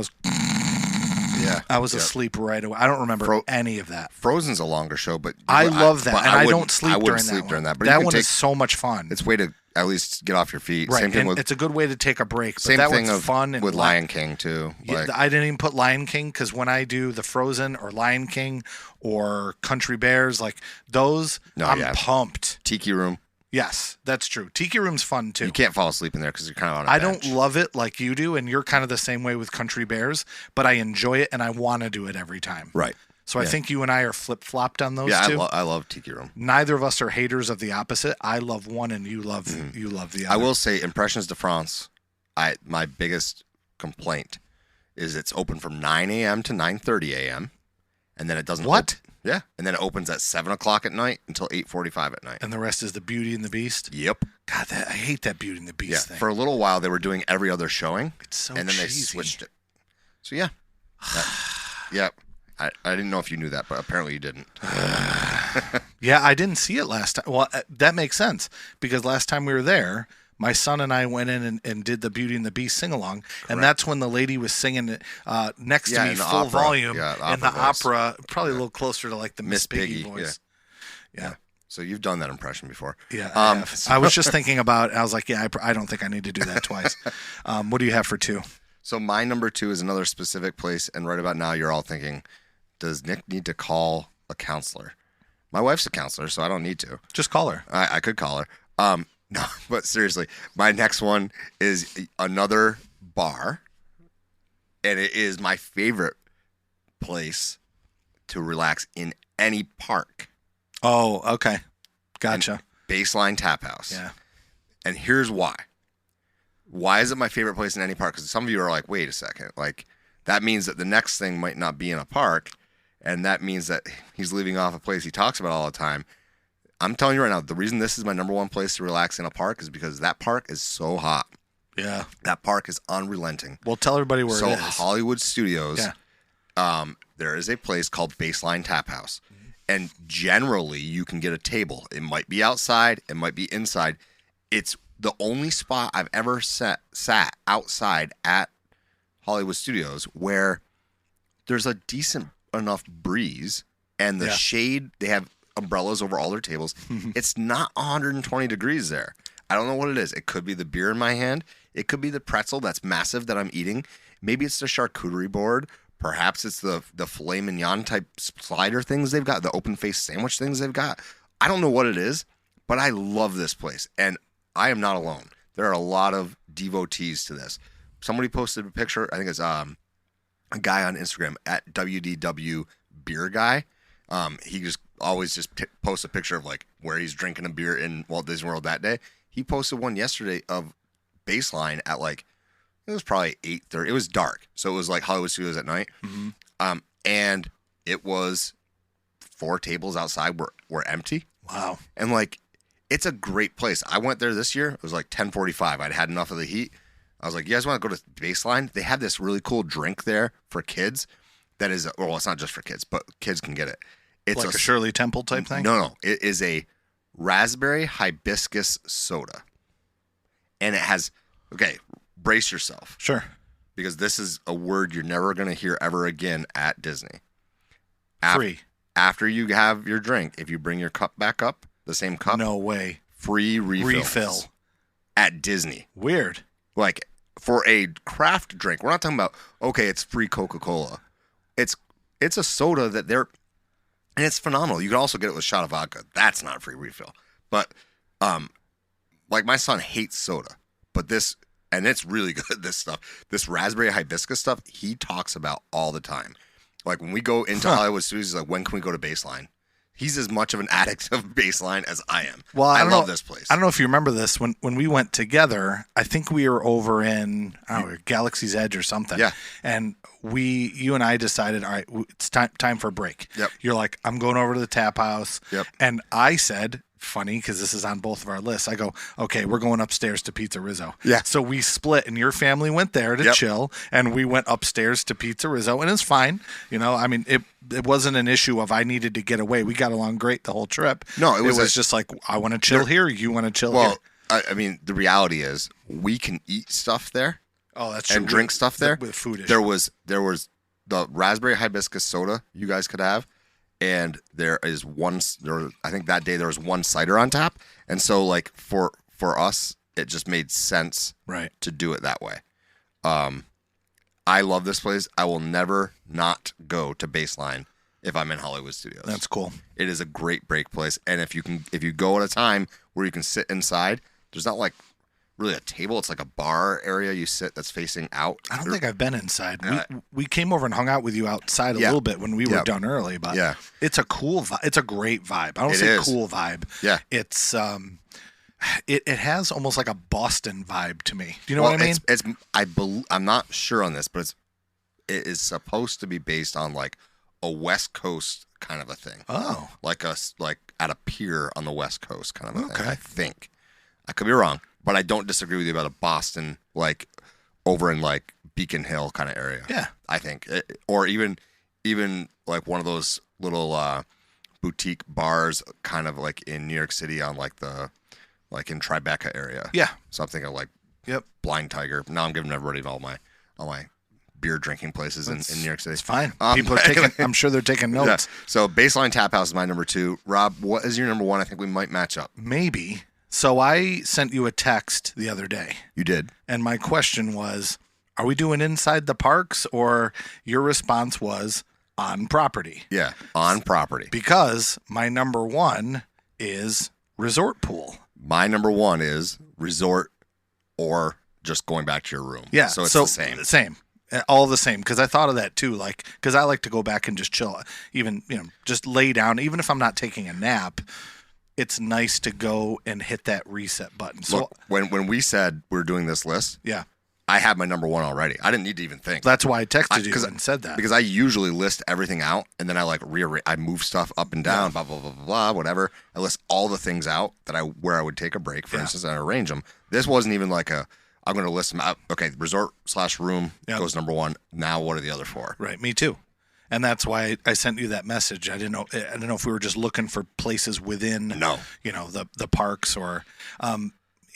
was asleep right away. I don't remember any of that. Frozen's a longer show, but I love that, and I don't sleep during that one. But that one is so much fun. It's a way to at least get off your feet. Right, Same thing and it's a good way to take a break. But same that thing one's fun. And with Lion King too. Yeah, I didn't even put Lion King because when I do the Frozen or Lion King or Country Bears, like those, I'm pumped. Tiki Room. Yes, that's true. Tiki Room's fun too. You can't fall asleep in there because you're kind of on a I bench. don't love it like you do, and you're kind of the same way with Country Bears, but I enjoy it and I want to do it every time. Right. So I think you and I are flip-flopped on those two. Yeah, I love Tiki Room. Neither of us are haters of the opposite. I love one and you love the other. I will say Impressions de France, my biggest complaint is it's open from 9 a.m. to 9:30 a.m. and then it doesn't Yeah, and then it opens at 7 o'clock at night until 8:45 at night. And the rest is the Beauty and the Beast? Yep. God, I hate that Beauty and the Beast thing. For a little while, they were doing every other showing. It's so and then cheesy. they switched it. So, yeah. Yep. I didn't know if you knew that, but apparently you didn't. Yeah, I didn't see it last time. Well, that makes sense because last time we were there, my son and I went in and did the Beauty and the Beast sing-along, and that's when the lady was singing next to me full volume in the opera, probably a little closer to like the Miss Piggy voice. Yeah. So you've done that impression before. Yeah, I was just thinking about it. I was like, I don't think I need to do that twice. What do you have for 2? So my number 2 is another specific place, and right about now you're all thinking, does Nick need to call a counselor? My wife's a counselor, so I don't need to. Just call her. I could call her. No, but seriously, my next one is another bar, and it is my favorite place to relax in any park. Oh, okay. Gotcha. Baseline Tap House. Yeah. And here's why. Why is it my favorite place in any park? Because some of you are like, wait a second. Like, that means that the next thing might not be in a park, and that means that he's leaving off a place he talks about all the time. I'm telling you right now, the reason this is my number 1 place to relax in a park is because that park is so hot. Yeah. That park is unrelenting. Well, tell everybody where it is. So Hollywood Studios, there is a place called Baseline Tap House. And generally, you can get a table. It might be outside. It might be inside. It's the only spot I've ever sat outside at Hollywood Studios where there's a decent enough breeze and the shade, they have umbrellas over all their tables. It's not 120 degrees there. I don't know what it is. It could be the beer in my hand. It could be the pretzel that's massive that I'm eating. Maybe it's the charcuterie board. Perhaps it's the filet mignon type slider things they've got, the open face sandwich things they've got. I don't know what it is, but I love this place, and I am not alone. There are a lot of devotees to this. Somebody posted a picture. I think it's a guy on Instagram at WDW Beer Guy. He just always posts a picture of like where he's drinking a beer in Walt Disney World that day. He posted one yesterday of Baseline at like, it was probably 8:30. It was dark, so it was like Hollywood Studios at night. Mm-hmm. And it was 4 tables outside were empty. Wow. And like, it's a great place. I went there this year. It was like 10:45. I'd had enough of the heat. I was like, you guys want to go to Baseline? They have this really cool drink there for kids. That is, well, it's not just for kids, but kids can get it. It's like a Shirley Temple type thing? No. It is a raspberry hibiscus soda. And it has, okay, brace yourself. Sure. Because this is a word you're never going to hear ever again at Disney. Free. After you have your drink, if you bring your cup back up, the same cup. No way. Free refills. Refill. At Disney. Weird. Like, for a craft drink, we're not talking about, okay, it's free Coca-Cola. It's a soda that they're, and it's phenomenal. You can also get it with a shot of vodka. That's not a free refill. But, like my son hates soda, but this, and it's really good, this stuff, this raspberry hibiscus stuff, he talks about all the time. Like when we go into Hollywood Studios, he's like, when can we go to Baseline? He's as much of an addict of Baseline as I am. Well, I love this place. I don't know if you remember this. When we went together, I think we were over in Galaxy's Edge or something. Yeah. And you and I decided, all right, it's time for a break. Yep. You're like, I'm going over to the tap house. Yep. And I said, funny because this is on both of our lists, I go, okay, we're going upstairs to Pizza Rizzo. Yeah. So we split, and your family went there to chill, and we went upstairs to Pizza Rizzo, and it's fine. You know, I mean, it wasn't an issue of I needed to get away. We got along great the whole trip. No, it was just like, I want to chill here, you want to chill here. Well, I mean, the reality is we can eat stuff there. Oh, that's true. And drink stuff there. With food issue. There was the raspberry hibiscus soda you guys could have. And I think that day there was one cider on tap. And so like for us, it just made sense to do it that way. I love this place. I will never not go to Baseline if I'm in Hollywood Studios. That's cool. It is a great break place. And if you go at a time where you can sit inside, there's not like really a table. It's like a bar area you sit that's facing out. I don't think I've been inside. We came over and hung out with you outside a little bit when we were done early, but it's a cool vibe. It's a great vibe. I don't say cool vibe. Yeah. It's it has almost like a Boston vibe to me. Do you know what I mean? I'm not sure on this, but it is supposed to be based on like a West Coast kind of a thing. Oh. Like at a pier on the West Coast kind of a thing. I think. I could be wrong. But I don't disagree with you about a Boston, like over in like Beacon Hill kind of area. Yeah, I think, or even like one of those little boutique bars, kind of like in New York City on like in Tribeca area. Yeah, something like Blind Tiger. Now I'm giving everybody all my beer drinking places in New York City. It's fine. People are taking. I'm sure they're taking notes. Yeah. So Baseline Tap House is my number 2. Rob, what is your number 1? I think we might match up. Maybe. So I sent you a text the other day. You did. And my question was, are we doing inside the parks? Or your response was on property. Yeah, on property. Because my number 1 is resort pool. My number 1 is resort or just going back to your room. Yeah. So it's the same. Same. All the same. Because I thought of that too. Like, because I like to go back and just chill. Even, just lay down. Even if I'm not taking a nap, it's nice to go and hit that reset button. So look, when we said we were doing this list, I had my number 1 already. I didn't need to even think. That's why I texted you and said that. Because I usually list everything out, and then I like I move stuff up and down, blah, blah, blah, blah, blah, whatever. I list all the things out where I would take a break, for instance, and I arrange them. This wasn't even like I'm going to list them out. Okay, resort/room goes number 1. Now what are the other 4? Right, me too. And that's why I sent you that message. I didn't know if we were just looking for places within, the parks or,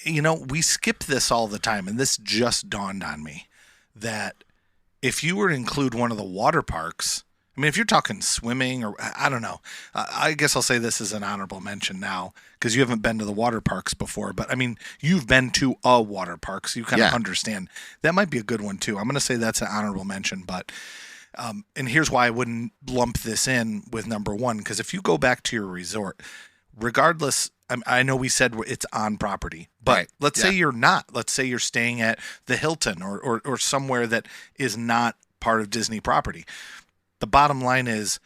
we skip this all the time. And this just dawned on me that if you were to include one of the water parks, I mean, if you're talking swimming or I don't know, I guess I'll say this is an honorable mention now because you haven't been to the water parks before. But I mean, you've been to a water park, so you kind of understand. That might be a good one too. I'm going to say that's an honorable mention. But and here's why I wouldn't lump this in with number one, because if you go back to your resort, regardless, I know we said it's on property, but let's say you're not. Let's say you're staying at the Hilton or somewhere that is not part of Disney property. The bottom line is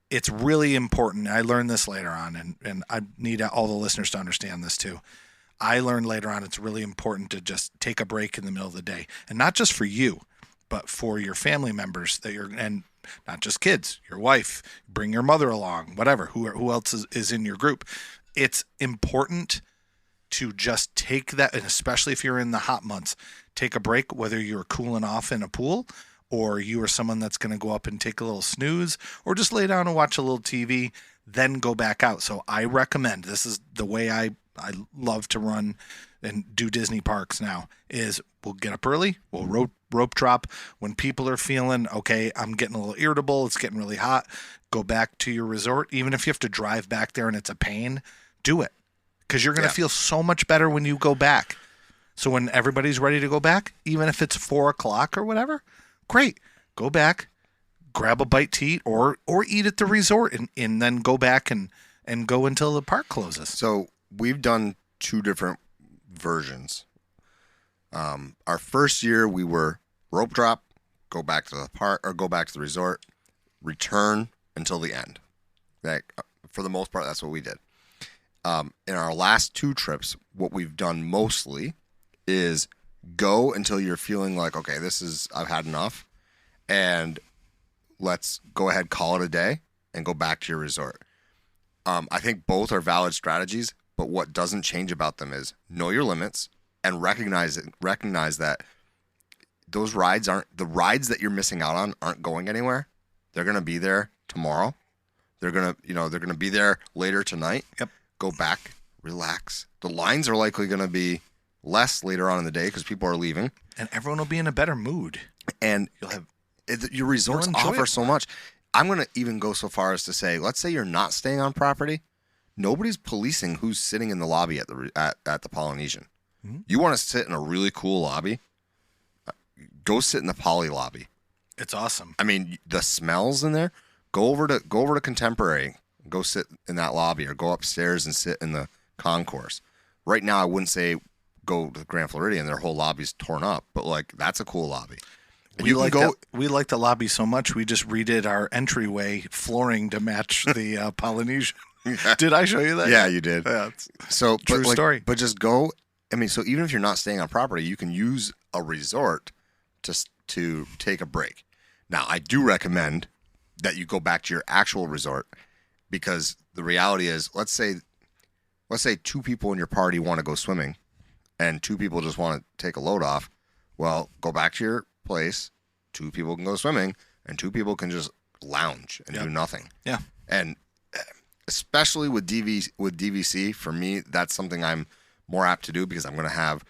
it's really important. I learned this later on, and I need all the listeners to understand this too. I learned later on it's really important to just take a break in the middle of the day, and not just for you, but for your family members and not just kids, your wife, bring your mother along, whatever, who else is in your group. It's important to just take that, and especially if you're in the hot months, take a break, whether you're cooling off in a pool or you are someone that's going to go up and take a little snooze or just lay down and watch a little TV, then go back out. So I recommend, this is the way I love to run and do Disney parks now, is we'll get up early, we'll rope drop. When people are feeling, okay, I'm getting a little irritable, it's getting really hot, go back to your resort. Even if you have to drive back there and it's a pain, do it. Because you're going to feel so much better when you go back. So when everybody's ready to go back, even if it's 4 o'clock or whatever, great. Go back, grab a bite to eat, or eat at the resort, and then go back and go until the park closes. So we've done 2 different versions. Our first year we were rope drop, go back to the park or go back to the resort, return until the end. That for the most part, that's what we did. In our last 2 trips, what we've done mostly is go until you're feeling like, okay, I've had enough, and let's go ahead, call it a day, and go back to your resort. I think both are valid strategies, but what doesn't change about them is know your limits and recognize that those rides the rides that you're missing out on aren't going anywhere. They're going to be there tomorrow. They're going to be there later tonight. Yep. Go back, relax. The lines are likely going to be less later on in the day because people are leaving, and everyone will be in a better mood. And you'll have your resorts offer so much. I'm going to even go so far as to say, let's say you're not staying on property. Nobody's policing who's sitting in the lobby at the Polynesian. Mm-hmm. You want to sit in a really cool lobby? Go sit in the Poly lobby. It's awesome. I mean, the smells in there. Go over to Contemporary. Go sit in that lobby, or go upstairs and sit in the concourse. Right now, I wouldn't say go to the Grand Floridian. Their whole lobby's torn up, but like that's a cool lobby. We like the lobby so much we just redid our entryway flooring to match the Polynesian. Yeah. Did I show you that? Yeah, you did. Yeah, so true story. But just go. I mean, so even if you're not staying on property, you can use a resort to take a break. Now, I do recommend that you go back to your actual resort, because the reality is, let's say 2 people in your party want to go swimming, and 2 people just want to take a load off. Well, go back to your place. 2 people can go swimming, and 2 people can just lounge and do nothing. Yeah. And especially with DVC, for me, that's something I'm more apt to do, because I'm going to have,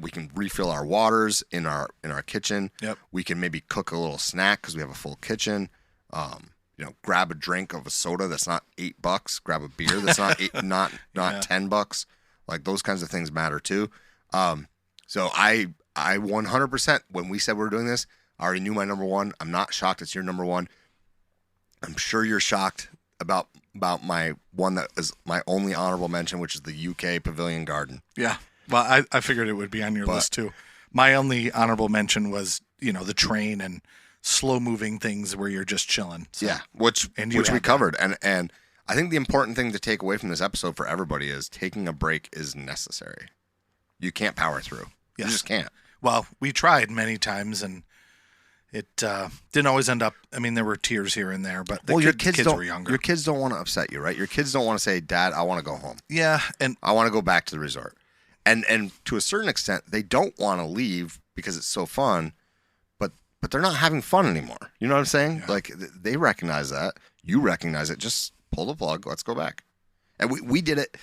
we can refill our waters in our kitchen. Yep. We can maybe cook a little snack because we have a full kitchen. Grab a drink of a soda that's not $8. Grab a beer that's not $10. Like, those kinds of things matter too. So I 100%, when we said we were doing this, I already knew my number one. I'm not shocked it's your number one. I'm sure you're shocked about my one that is my only honorable mention, which is the UK Pavilion Garden. Yeah. Well, I figured it would be on your list too. My only honorable mention was, the train and slow moving things where you're just chilling. So. Yeah. Which we covered. And I think the important thing to take away from this episode for everybody is taking a break is necessary. You can't power through. Yes. You just can't. Well, we tried many times, and it didn't always end up. I mean, there were tears here and there, but your kids were younger. Your kids don't want to upset you, right? Your kids don't want to say, "Dad, I want to go home." Yeah, and I want to go back to the resort. And to a certain extent, they don't want to leave because it's so fun, but they're not having fun anymore. You know what I'm saying? Yeah. Like, they recognize that. You recognize it. Just pull the plug. Let's go back. And we did it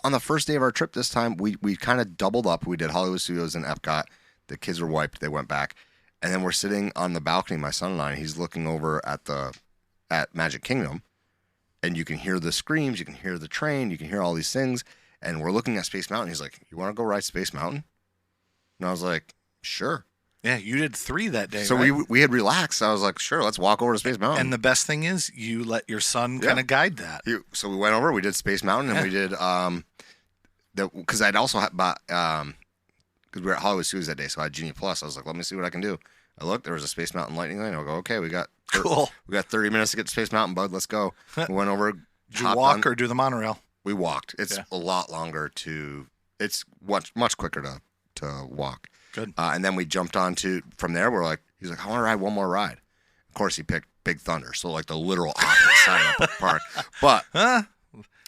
on the first day of our trip this time. We kind of doubled up. We did Hollywood Studios and Epcot. The kids were wiped. They went back. And then we're sitting on the balcony, my son and I, and he's looking over at Magic Kingdom, and you can hear the screams, you can hear the train, you can hear all these things, and we're looking at Space Mountain. He's like, "You want to go ride Space Mountain?" And I was like, "Sure." Yeah, you did 3 that day. So right? we had relaxed. I was like, "Sure, let's walk over to Space Mountain." And the best thing is, you let your son kind of guide that. So we went over. We did Space Mountain, and we did because I'd also bought because we were at Hollywood Studios that day, so I had Genie Plus. I was like, "Let me see what I can do." I looked. There was a Space Mountain lightning lane. I go, "Okay, we got 30 minutes to get to Space Mountain, bud. Let's go." We went over. Did you walk or do the monorail? We walked. It's a lot longer it's much quicker to walk. Good. And then we jumped from there. He's like, "I want to ride one more ride." Of course, he picked Big Thunder, so like the literal opposite side of the park. But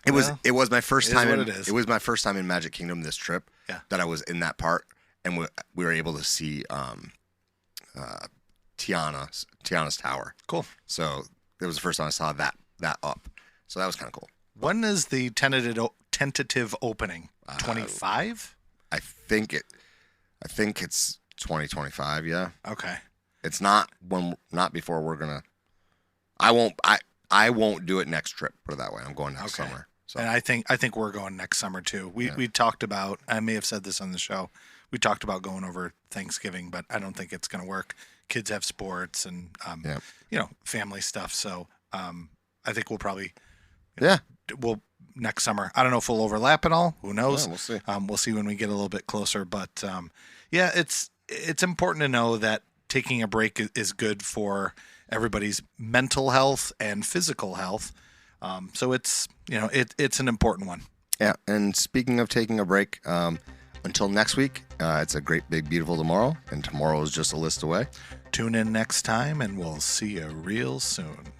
it was my first time. It was my first time in Magic Kingdom this trip that I was in that part, and we were able to see Tiana's tower. Cool. So it was the first time I saw that up. So that was kind of cool. When is the tentative opening? 25? I think it's 2025. Yeah. Okay. It's not before we're gonna. I won't do it next trip. Put it that way. I'm going next summer. So. And I think we're going next summer too. We talked about. I may have said this on the show. We talked about going over Thanksgiving, but I don't think it's going to work. Kids have sports and family stuff. So I think we'll probably we'll next summer. I don't know if we'll overlap at all. Who knows? Yeah, we'll see. We'll see when we get a little bit closer. But it's important to know that taking a break is good for everybody's mental health and physical health. So it's an important one. Yeah. And speaking of taking a break, until next week, it's a great, big, beautiful tomorrow, and tomorrow is just a list away. Tune in next time, and we'll see you real soon.